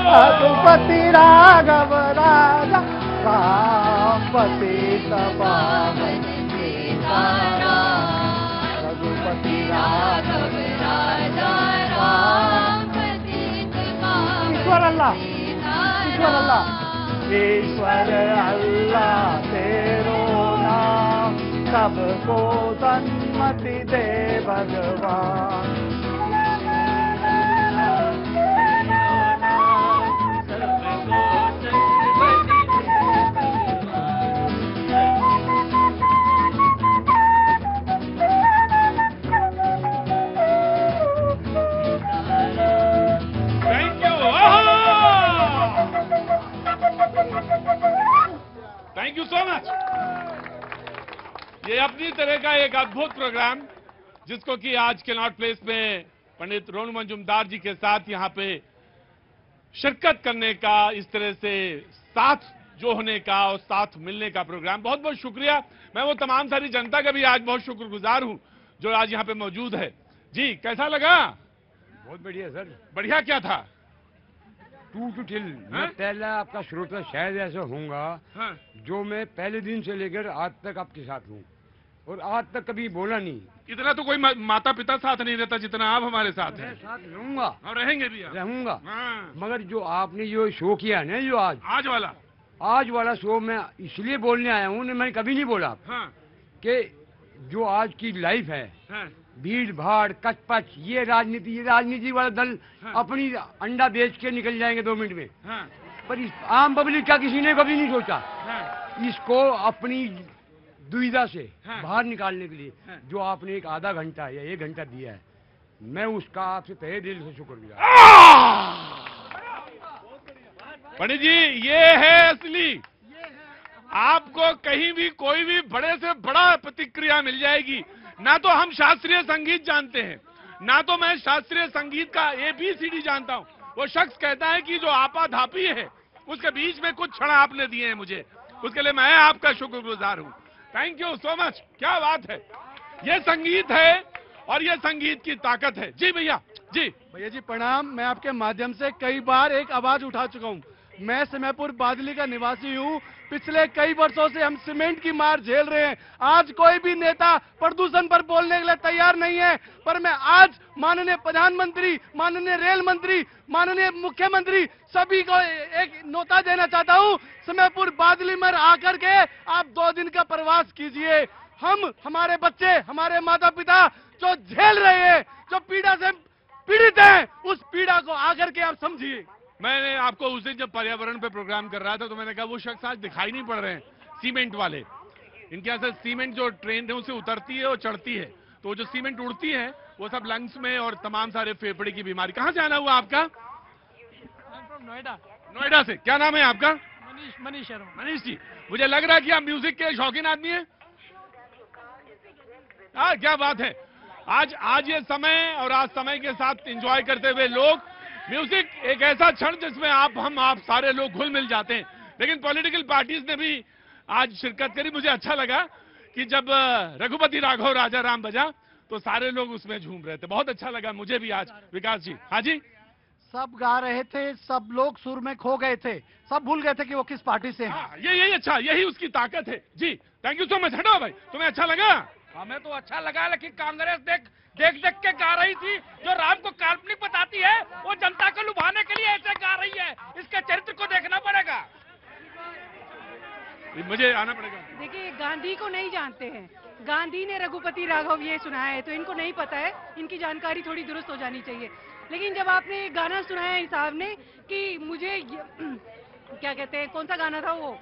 रघुपति राघव राजा रामपति पावन रघुपति राघव राजा रामपति ईश्वर अल्लाह ईश्वर अल्लाह तेरो नाम सबको सन्मति दे भगवान। Thank you so much. ये अपनी तरह का एक अद्भुत प्रोग्राम जिसको कि आज कैनॉट प्लेस में पंडित रोनू मंजुमदार जी के साथ यहाँ पे शिरकत करने का, इस तरह से साथ जो होने का और साथ मिलने का प्रोग्राम। बहुत बहुत शुक्रिया। मैं वो तमाम सारी जनता का भी आज बहुत शुक्रगुजार हूं जो आज यहाँ पे मौजूद है। जी, कैसा लगा? बहुत बढ़िया सर। बढ़िया क्या था? टू टू टिल मैं पहला आपका श्रोता शायद ऐसा होऊंगा जो मैं पहले दिन से लेकर आज तक आपके साथ हूँ और आज तक कभी बोला नहीं। इतना तो कोई माता पिता साथ नहीं रहता जितना आप हमारे साथ हैं। साथ रहूंगा और रहेंगे भी। रहूंगा। मगर जो आपने जो शो किया ना, जो आज वाला शो मैं इसलिए बोलने आया हूँ, मैंने कभी नहीं बोला कि जो आज की लाइफ है, भीड़ भाड़ कचपच, ये राजनीति वाला दल अपनी अंडा बेच के निकल जाएंगे 2 मिनट में। पर इस आम पब्लिक का किसी ने कभी नहीं सोचा इसको अपनी दुविधा से बाहर निकालने के लिए जो आपने एक आधा घंटा या 1 घंटा दिया है, मैं उसका आपसे तहे दिल से शुक्रिया। पंडित जी, ये है असली। आपको कहीं भी कोई भी बड़े से बड़ा प्रतिक्रिया मिल जाएगी। ना तो हम शास्त्रीय संगीत जानते हैं, ना तो मैं शास्त्रीय संगीत का ABCD जानता हूं। वो शख्स कहता है कि जो आपाधापी है उसके बीच में कुछ क्षण आपने दिए हैं मुझे, उसके लिए मैं आपका शुक्रगुजार हूं। Thank you so much. क्या बात है, ये संगीत है और ये संगीत की ताकत है। जी भैया। जी भैया जी प्रणाम। मैं आपके माध्यम से कई बार एक आवाज उठा चुका हूं। मैं समयपुर बादली का निवासी हूं। पिछले कई वर्षों से हम सीमेंट की मार झेल रहे हैं। आज कोई भी नेता प्रदूषण पर बोलने के लिए तैयार नहीं है, पर मैं आज माननीय प्रधानमंत्री, माननीय रेल मंत्री, माननीय मुख्यमंत्री सभी को एक न्योता देना चाहता हूं। समयपुर बादली में आकर के आप 2 दिन का प्रवास कीजिए। हम, हमारे बच्चे, हमारे माता पिता जो झेल रहे हैं, जो पीड़ा से पीड़ित हैं, उस पीड़ा को आकर के आप समझिए। मैंने आपको उस दिन जब पर्यावरण पे प्रोग्राम कर रहा था तो मैंने कहा वो शख्स आज दिखाई नहीं पड़ रहे हैं, सीमेंट वाले। इनके यहाँ से सीमेंट जो ट्रेन है उसे उतरती है और चढ़ती है, तो जो सीमेंट उड़ती है वो सब लंग्स में और तमाम सारे फेफड़े की बीमारी। कहाँ से आना हुआ आपका? नोएडा। नोएडा से। क्या नाम है आपका? मनीष शर्मा। मनीष जी, मुझे लग रहा है कि आप म्यूजिक के शौकीन आदमी हैं। क्या बात है। आज ये समय और आज समय के साथ एंजॉय करते हुए लोग, म्यूजिक एक ऐसा क्षण जिसमें आप सारे लोग घुल मिल जाते हैं। लेकिन पॉलिटिकल पार्टीज ने भी आज शिरकत करी। मुझे अच्छा लगा कि जब रघुपति राघव राजा राम बजा तो सारे लोग उसमें झूम रहे थे। बहुत अच्छा लगा मुझे भी आज। विकास जी। हाँ जी। सब गा रहे थे, सब लोग सुर में खो गए थे, सब भूल गए थे कि वो किस पार्टी से हैं। यही अच्छा, यही उसकी ताकत है। जी थैंक यू सो मच। हटो भाई, तुम्हें अच्छा लगा? हमें तो अच्छा लगा, लेकिन कांग्रेस देख के गा रही थी। जो राम को काल्पनिक बताती है वो जनता को लुभाने के लिए ऐसे गा रही है। इसके चरित्र को देखना पड़ेगा। मुझे आना पड़ेगा। देखिए, गांधी को नहीं जानते हैं। गांधी ने रघुपति राघव ये सुनाया है तो इनको नहीं पता है। इनकी जानकारी थोड़ी दुरुस्त हो जानी चाहिए। लेकिन जब आपने गाना सुनाया है साहब ने कि मुझे क्या कहते हैं, कौन सा गाना था वो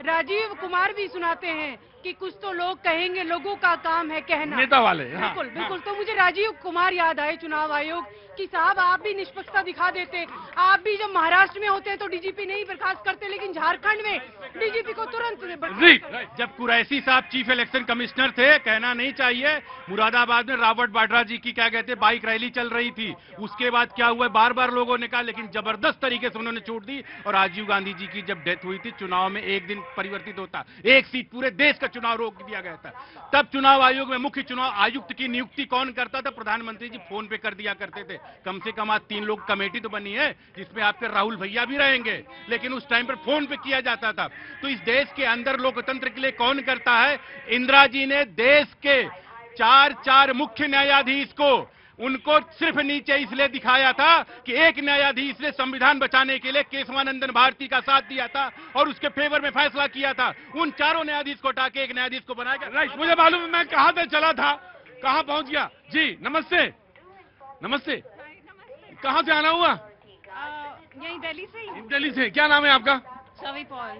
राजीव कुमार भी सुनाते हैं कि कुछ तो लोग कहेंगे, लोगों का काम है कहना। नेता वाले। बिल्कुल बिल्कुल। तो मुझे राजीव कुमार याद आए, चुनाव आयोग कि साहब आप भी निष्पक्षता दिखा देते। आप भी जब महाराष्ट्र में होते हैं तो डीजीपी नहीं बर्खास्त करते, लेकिन झारखंड में डीजीपी को तुरंत जब कुरैशी साहब चीफ इलेक्शन कमिश्नर थे, कहना नहीं चाहिए, मुरादाबाद में राबर्ट वाड्रा जी की क्या कहते बाइक रैली चल रही थी। उसके बाद क्या हुआ, बार बार लोगों ने कहा, लेकिन जबरदस्त तरीके से उन्होंने छूट दी। और राजीव गांधी जी की जब डेथ हुई थी, चुनाव में एक दिन परिवर्तित होता, 1 सीट पूरे देश का चुनाव रोक दिया गया था। तब चुनाव आयोग में मुख्य चुनाव आयुक्त की नियुक्ति कौन करता था? प्रधानमंत्री जी फोन पे कर दिया करते थे। कम से कम आज 3 लोग कमेटी तो बनी है जिसमें आपके राहुल भैया भी रहेंगे, लेकिन उस टाइम पर फोन पे किया जाता था। तो इस देश के अंदर लोकतंत्र के लिए कौन करता है? इंदिरा जी ने देश के 4 मुख्य न्यायाधीश को, उनको सिर्फ नीचे इसलिए दिखाया था कि एक न्यायाधीश ने संविधान बचाने के लिए केशवानंदन भारती का साथ दिया था और उसके फेवर में फैसला किया था। उन 4 न्यायाधीश को हटा के एक न्यायाधीश को बनाया गया। राइट, मुझे मालूम है मैं कहां से चला था, कहां पहुंच गया। जी नमस्ते। नमस्ते। कहां से आना हुआ? यही दिल्ली से ही। दिल्ली से। क्या नाम है आपका? छवि पॉल।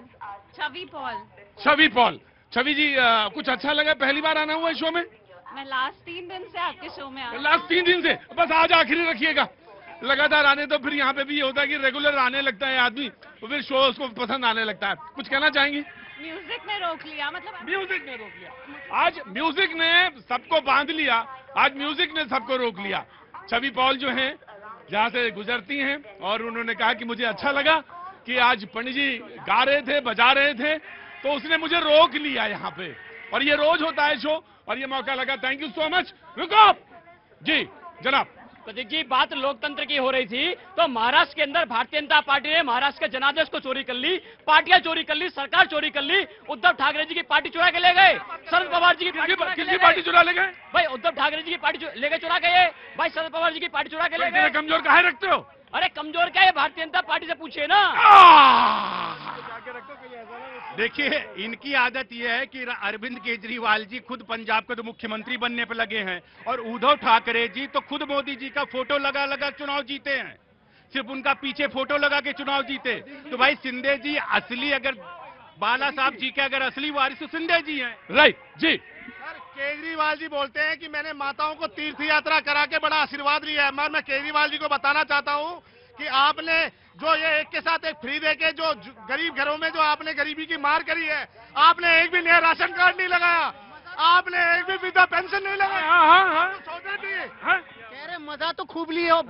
छवि जी, कुछ अच्छा लगा? पहली बार आना हुआ है शो में? मैं लास्ट 3 दिन से आपके शो में आ। लास्ट 3 दिन से? बस आज आखिरी रखिएगा, लगातार आने तो फिर यहाँ पे भी ये होता है कि रेगुलर आने लगता है आदमी, तो फिर शो उसको पसंद आने लगता है। कुछ कहना चाहेंगी? म्यूजिक ने रोक लिया, मतलब म्यूजिक ने रोक लिया। आज म्यूजिक ने सबको बांध लिया, आज म्यूजिक ने सबको रोक लिया। छवि पॉल जो है, जहां से गुजरती हैं, और उन्होंने कहा कि मुझे अच्छा लगा कि आज पंडित जी गा रहे थे, बजा रहे थे, तो उसने मुझे रोक लिया यहाँ पे, और ये रोज होता है शो, और ये मौका लगा। Thank you so much. रुको जी जनाब। प्रतीक जी, बात लोकतंत्र की हो रही थी, तो महाराष्ट्र के अंदर भारतीय जनता पार्टी ने महाराष्ट्र के जनादेश को चोरी कर ली, पार्टियां चोरी कर ली, सरकार चोरी कर ली। उद्धव ठाकरे जी की पार्टी चुरा के ले गए, शरद पवार जी की किसकी पार्टी चुरा ले गए? भाई उद्धव ठाकरे जी की पार्टी लेके चुरा गए, भाई शरद पवार जी की पार्टी चुरा के ले गए। कमजोर काहे रखते हो? अरे कमजोर क्या है, भारतीय जनता पार्टी से पूछिए ना। देखिए, इनकी आदत यह है कि अरविंद केजरीवाल जी खुद पंजाब के तो मुख्यमंत्री बनने पर लगे हैं, और उद्धव ठाकरे जी तो खुद मोदी जी का फोटो लगा लगा चुनाव जीते हैं, सिर्फ उनका पीछे फोटो लगा के चुनाव जीते। तो भाई शिंदे जी असली, अगर बाला साहब जी के अगर असली वारिस तो शिंदे जी हैं। राइट जी। सर, केजरीवाल जी बोलते हैं कि मैंने माताओं को तीर्थ यात्रा करा के बड़ा आशीर्वाद लिया है। मैं केजरीवाल जी को बताना चाहता हूं कि आपने जो ये एक के साथ एक फ्री देके जो गरीब घरों में जो आपने गरीबी की मार करी है, आपने एक भी नया राशन कार्ड नहीं लगाया, आपने एक भी वृद्धा पेंशन नहीं लगाया। हाँ हाँ हाँ, छोटे भी कह रहे मजा तो खूब लिए हो।